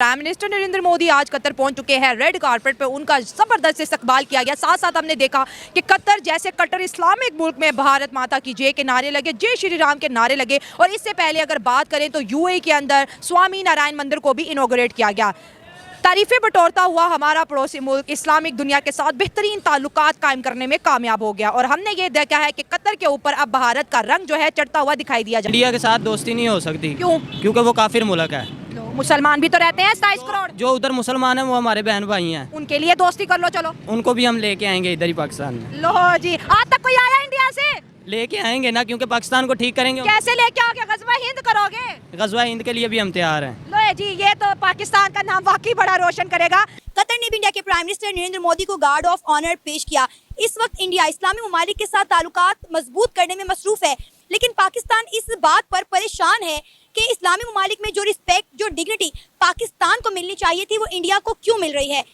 Prime minister Narendra Modi आज Qatar पहुंच चुके हैं। रेड कारपेट पे उनका जबरदस्त इस्तकबाल किया गया। साथ साथ हमने देखा कि कतर जैसे कट्टर इस्लामिक मुल्क में भारत माता की जय के नारे लगे, जय श्री राम के नारे लगे। और इससे पहले अगर बात करें तो यूएई के अंदर स्वामी नारायण मंदिर को भी इनॉग्रेट किया गया। तारीफें बटोरता हुआ हमारा पड़ोसी मुल्क इस्लामिक दुनिया के साथ बेहतरीन ताल्लुकात कायम करने में कामयाब हो गया। और हमने ये देखा है कि कतर के ऊपर अब भारत का रंग जो है चढ़ता हुआ दिखाई दिया जाए। इंडिया के साथ दोस्ती नहीं हो सकती। क्यों? क्योंकि वो काफिर मुल्क है। मुसलमान भी तो रहते हैं 27 करोड़। जो उधर मुसलमान है वो हमारे बहन भाई हैं। उनके लिए दोस्ती कर लो। चलो उनको भी हम लेके आएंगे इधर ही पाकिस्तान में। लो जी, आज तक कोई आया इंडिया से? लेके आएंगे ना, क्योंकि पाकिस्तान को ठीक करेंगे। कैसे लेके आओगे? गजवा हिंद करोगे? गजवा हिंद के लिए भी हम तैयार हैं। लो जी, ये तो पाकिस्तान का नाम वाकई बड़ा रोशन करेगा। कतर ने भी इंडिया के प्राइम मिनिस्टर नरेंद्र मोदी को गार्ड ऑफ ऑनर पेश किया। इस वक्त इंडिया इस्लामी ममालिक के साथ ताल्लुकात मजबूत करने में मसरूफ है, लेकिन पाकिस्तान इस बात पर परेशान है कि इस्लामी ममालिक में जो रिस्पेक्ट, जो डिग्निटी पाकिस्तान को मिलनी चाहिए थी वो इंडिया को क्यों मिल रही है।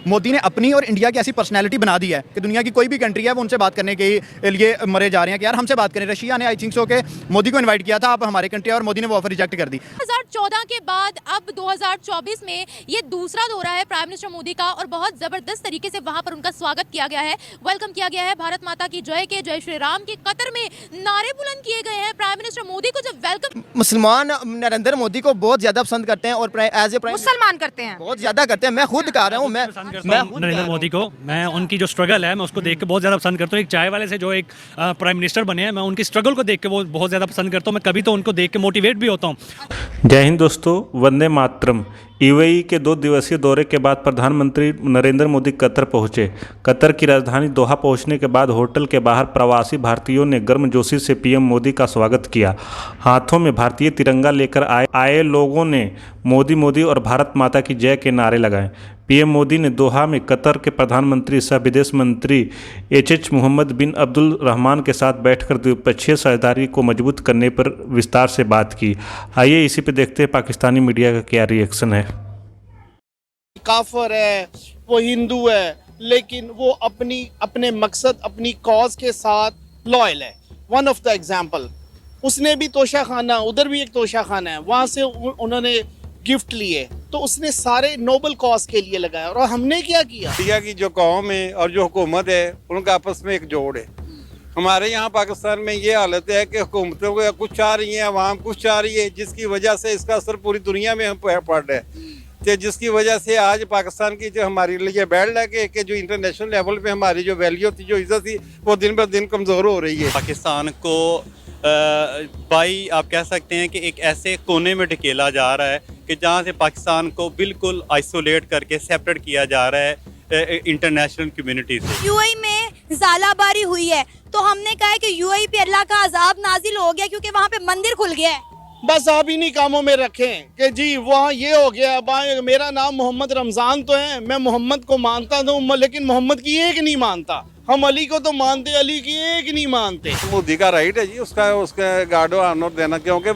मोदी ने अपनी और इंडिया की ऐसी पर्सनैलिटी बना दी है कि दुनिया की कोई भी कंट्री है वो उनसे बात करने के लिए मरे जा रहे हैं कि यार हमसे बात करें। रशिया ने आई थिंक सो के मोदी को इनवाइट किया था, आप हमारे कंट्री, और मोदी ने वो ऑफर रिजेक्ट कर दी। 2014 के बाद अब 2024 में ये दूसरा दौरा है प्राइम मिनिस्टर मोदी का और बहुत ज़बरदस्त तरीके से वहाँ पर उनका स्वागत किया गया है, वेलकम किया गया है। भारत माता की जय के, जय श्री राम के कतर में नारे बुलंद किए गए हैं। प्राइम मिनिस्टर मोदी को जब वेलकम, मुसलमान नरेंद्र मोदी को बहुत ज्यादा पसंद करते हैं और एज ए मुसलमान करते हैं, बहुत ज्यादा करते हैं। मैं खुद कह रहा हूँ, मैं नरेंद्र मोदी को, मैं उनकी जो स्ट्रगल है मैं उसको देख के बहुत ज़्यादा पसंद करता हूँ। एक चाय वाले से जो एक प्राइम मिनिस्टर बने हैं, मैं उनकी स्ट्रगल को देख के वो बहुत ज़्यादा पसंद करता हूँ। मैं कभी तो उनको देख के मोटिवेट भी होता हूँ। जय हिंद दोस्तों, वंदे मातरम। यूएई के 2 दिवसीय दौरे के बाद प्रधानमंत्री नरेंद्र मोदी कतर पहुंचे। कतर की राजधानी दोहा पहुंचने के बाद होटल के बाहर प्रवासी भारतीयों ने गर्मजोशी से पीएम मोदी का स्वागत किया। हाथों में भारतीय तिरंगा लेकर आए लोगों ने मोदी मोदी और भारत माता की जय के नारे लगाए। पीएम मोदी ने दोहा में कतर के प्रधानमंत्री सह विदेश मंत्री एच मोहम्मद बिन अब्दुल रहमान के साथ बैठकर द्विपक्षीय साझेदारी को मजबूत करने पर विस्तार से बात की। आइए इसी पे देखते हैं पाकिस्तानी मीडिया का क्या रिएक्शन है। काफर है, वो हिंदू है, लेकिन वो अपने मकसद, अपनी कॉज के साथ लॉयल है। वन ऑफ द एग्जाम्पल, उसने भी तोशा खाना, उधर भी एक तोशा खाना है, वहाँ से उन्होंने गिफ्ट लिए, तो उसने सारे नोबल कॉज के लिए लगाया। और हमने क्या किया? इंडिया की जो कौम है और जो हुकूमत है उनका आपस में एक जोड़ है। हमारे यहाँ पाकिस्तान में ये हालत है कि हुकूमतों को कुछ चाह रही है, अवाम कुछ चाह रही है, जिसकी वजह से इसका असर पूरी दुनिया में पड़ रहा है। तो जिसकी वजह से आज पाकिस्तान की जो हमारे लिए बैड लगे कि जो इंटरनेशनल लेवल पे हमारी जो वैल्यू थी, जो इज्जत थी, वो दिन ब दिन कमज़ोर हो रही है। पाकिस्तान को भाई आप कह सकते हैं कि एक ऐसे कोने में ढकेला जा रहा है कि जहाँ से पाकिस्तान को बिल्कुल आइसोलेट करके सेपरेट किया जा रहा है इंटरनेशनल कम्युनिटी से। यूएई में ज़ालाबारी हुई है तो हमने कहा है कि यूएई पे अल्लाह का अजाब नाजिल हो गया क्योंकि वहाँ पे मंदिर खुल गया है। बस आप इन्हीं कामों में रखें कि जी वहाँ ये हो गया। मेरा नाम मोहम्मद रमज़ान तो है, मैं मोहम्मद को मानता हूँ, लेकिन मोहम्मद की एक नहीं मानता। हम अली को तो मानते, अली की एक नहीं मानते। मोदी का राइट है जी उसका गार्ड ऑफ ऑनर देना, क्योंकि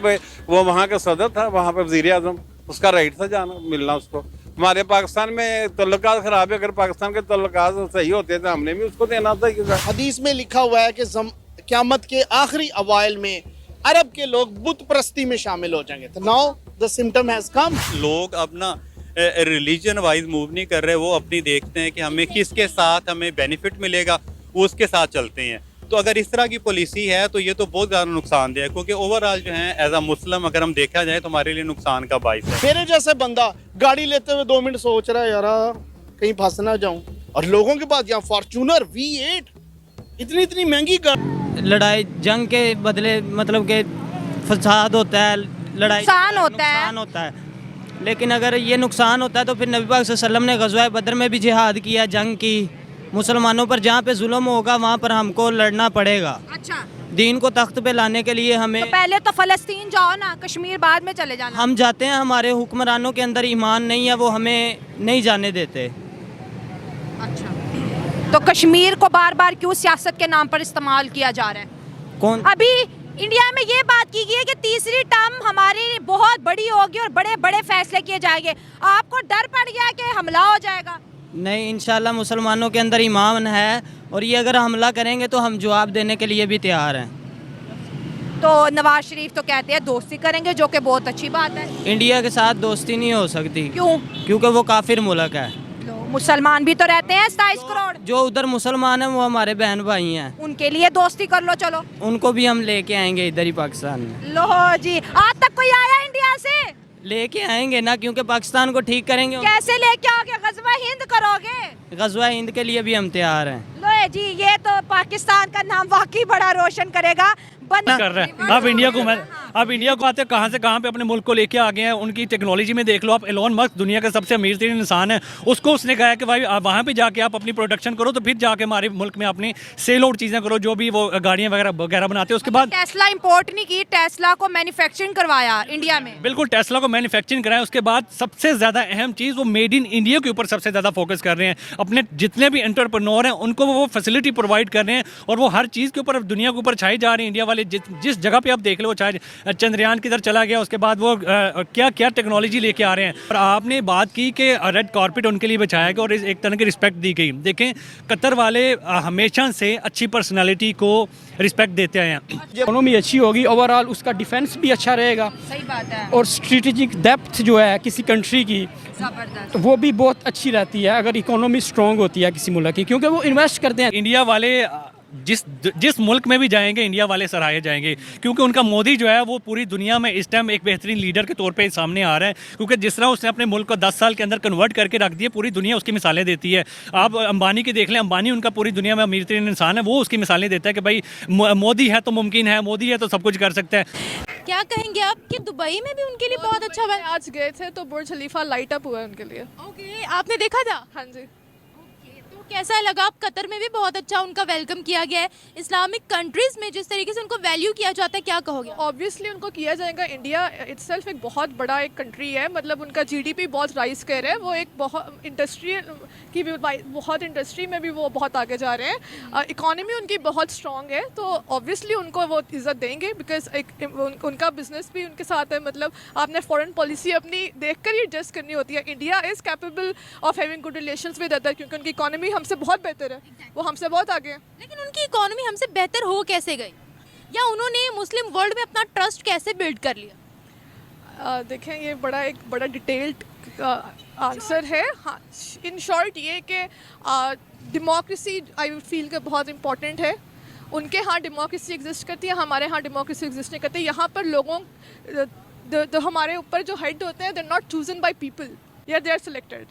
वो वहाँ का सदर था, वहाँ पर वज़ीर आज़म, उसका राइट था जाना, मिलना उसको। हमारे पाकिस्तान में तल्लुकात खराब है, अगर पाकिस्तान के तल्लुकात सही होते तो हमने भी उसको देना था। हदीस में लिखा हुआ है कि क़यामत के आखिरी अवाइल में अरब के लोग बुत परस्ती में शामिल हो जाएंगे। तो now the symptom has come. लोग अब ना रिलीजन वाइज मूव नहीं कर रहे, वो अपनी देखते हैं कि हमें किसके साथ हमें बेनिफिट मिलेगा, वो उसके साथ चलते हैं। तो अगर इस तरह की पॉलिसी है तो ये तो बहुत ज़्यादा नुकसानदेह है, क्योंकि ओवरऑल जो है एज अ मुस्लिम अगर हम देखा जाए तो हमारे लिए नुकसान का बाइस है। मेरे जैसे बंदा गाड़ी लेते हुए 2 मिनट सोच रहा है यार कहीं फंस ना जाऊं, और लोगों के पास यहाँ फॉर्च्यूनर V8 इतनी महंगी लड़ाई जंग के बदले मतलब के फसाद होता है, लड़ाई नुकसान होता है। लेकिन अगर ये नुकसान होता है तो फिर नबी पाक सल्लल्लाहु अलैहि वसल्लम ने ग़ज़वा बदर में भी जिहाद किया, जंग की। मुसलमानों पर जहाँ पे जुल्म होगा वहाँ पर हमको लड़ना पड़ेगा। अच्छा, दीन को तख्त पे लाने के लिए हमें तो पहले तो फ़लस्तीन जाओ ना, कश्मीर बाद में चले जाना। हम जाते हैं, हमारे हुक्मरानों के अंदर ईमान नहीं है, वो हमें नहीं जाने देते। अच्छा, तो कश्मीर को बार बार क्यों सियासत के नाम पर इस्तेमाल किया जा रहा है? कौन? अभी इंडिया में ये बात की गई है कि तीसरी टर्म हमारी बहुत बड़ी होगी और बड़े बड़े फैसले किए जाएंगे। आपको डर पड़ गया कि हमला हो जाएगा? नहीं, इंशाल्लाह मुसलमानों के अंदर ईमान है और ये अगर हमला करेंगे तो हम जवाब देने के लिए भी तैयार हैं। तो नवाज शरीफ तो कहते हैं दोस्ती करेंगे, जो कि बहुत अच्छी बात है। इंडिया के साथ दोस्ती नहीं हो सकती। क्यों? क्योंकि वो काफिर मुल्क है। मुसलमान भी तो रहते हैं 27 करोड़, जो उधर मुसलमान हैं वो हमारे बहन भाई हैं, उनके लिए दोस्ती कर लो। चलो उनको भी हम लेके आएंगे इधर ही पाकिस्तान में। लो जी, आज तक कोई आया इंडिया से? लेके आएंगे ना, क्योंकि पाकिस्तान को ठीक करेंगे। कैसे लेके आओगे? गजवा हिंद करोगे? गजवा हिंद के लिए भी हम तैयार हैं। लो जी, ये तो पाकिस्तान का नाम वाकई बड़ा रोशन करेगा। कर रहे हैं अब इंडिया को। अब इंडिया को आते कहाँ से कहाँ पे अपने मुल्क को लेके आ गए हैं। उनकी टेक्नोलॉजी में देख लो आप, एलोन मस्क दुनिया का सबसे अमीर तरीन इंसान है, उसको उसने कहा है कि भाई वहाँ पे जाके आप अपनी प्रोडक्शन करो, तो फिर जाके हमारे मुल्क में अपनी सेल आउट चीज़ें करो, जो भी वो गाड़ियाँ वगैरह बनाते हैं। उसके बाद टेस्ला इंपोर्ट नहीं की, टेस्ला को मैन्युफैक्चरिंग करवाया इंडिया में। बिल्कुल, टेस्ला को मैन्युफैक्चरिंग कराया। उसके बाद सबसे ज़्यादा अहम चीज़, वो मेड इन इंडिया के ऊपर सबसे ज़्यादा फोकस कर रहे हैं। अपने जितने भी एंटरप्रेन्योर हैं उनको वो फैसिलिटी प्रोवाइड कर रहे हैं, और वो हर चीज़ के ऊपर दुनिया के ऊपर छाए जा रहे हैं। इंडिया वाले जिस जगह पे आप देख लो, चाहे चंद्रयान किधर चला गया, उसके बाद वो क्या क्या टेक्नोलॉजी लेके आ रहे हैं। और आपने बात की कि रेड कारपेट उनके लिए बिछाया गया और एक तरह की रिस्पेक्ट दी गई। देखें, कतर वाले हमेशा से अच्छी पर्सनालिटी को रिस्पेक्ट देते आए हैं। इकोनॉमी अच्छी होगी, ओवरऑल उसका डिफेंस भी अच्छा रहेगा। सही बात है। और स्ट्रेटेजिक डेप्थ जो है किसी कंट्री की, जबरदस्त। वो भी बहुत अच्छी रहती है अगर इकोनॉमी स्ट्रॉन्ग होती है किसी मुल्क की, क्योंकि वो इन्वेस्ट करते हैं। इंडिया वाले जिस मुल्क में भी जाएंगे, इंडिया वाले सराहे जाएंगे, क्योंकि उनका मोदी जो है वो पूरी दुनिया में इस टाइम एक बेहतरीन लीडर के तौर पे सामने आ रहा है। क्योंकि जिस तरह उसने अपने मुल्क को 10 साल के अंदर कन्वर्ट करके रख दिया, पूरी दुनिया उसकी मिसालें देती है। आप अंबानी की देख लें, अंबानी उनका पूरी दुनिया में अमीर तरीन इंसान है, वो उसकी मिसालें देता है कि भाई मोदी है तो मुमकिन है, मोदी है तो सब कुछ कर सकता है। क्या कहेंगे आप कि दुबई में भी उनके लिए बहुत अच्छा हुआ? आज गए थे तो बुर्ज खलीफा लाइट अप हुआ है उनके लिए। ओके, आपने देखा था? हाँ जी। तो कैसा लगा? आप कतर में भी बहुत अच्छा उनका वेलकम किया गया है। इस्लामिक कंट्रीज में जिस तरीके से उनको वैल्यू किया जाता है, क्या कहोगे? ऑब्वियसली उनको किया जाएगा। इंडिया इटसेल्फ एक बहुत बड़ा एक कंट्री है, मतलब उनका जीडीपी बहुत राइज कर रहा है। वो एक बहुत इंडस्ट्री की भी, बहुत इंडस्ट्री में भी वो बहुत आगे जा रहे हैं। इकोनॉमी उनकी बहुत स्ट्रॉन्ग है, तो ऑब्वियसली उनको वो इज़्ज़त देंगे, बिकॉज उनका बिजनेस भी उनके साथ है। मतलब आपने फॉरेन पॉलिसी अपनी देख कर ही एडजस्ट करनी होती है। India is capable of having good relations with other, क्योंकि उनकी इकोनॉमी हमसे बहुत बेहतर है, वो हमसे बहुत आगे है। लेकिन उनकी इकोनॉमी हमसे बेहतर हो कैसे गई, या उन्होंने मुस्लिम वर्ल्ड में अपना ट्रस्ट कैसे बिल्ड कर लिया? देखें, ये एक बड़ा डिटेल्ड आंसर है। हाँ, इन शॉर्ट ये कि डेमोक्रेसी आई वुड फील के बहुत इंपॉर्टेंट है। उनके यहाँ डेमोक्रेसी एग्जिस्ट करती है, हमारे यहाँ डेमोक्रेसी एग्जिस्ट नहीं करती। यहाँ पर लोगों हमारे ऊपर जो हेड होते हैं, they are not chosen by people, या दे आर सिलेक्टेड।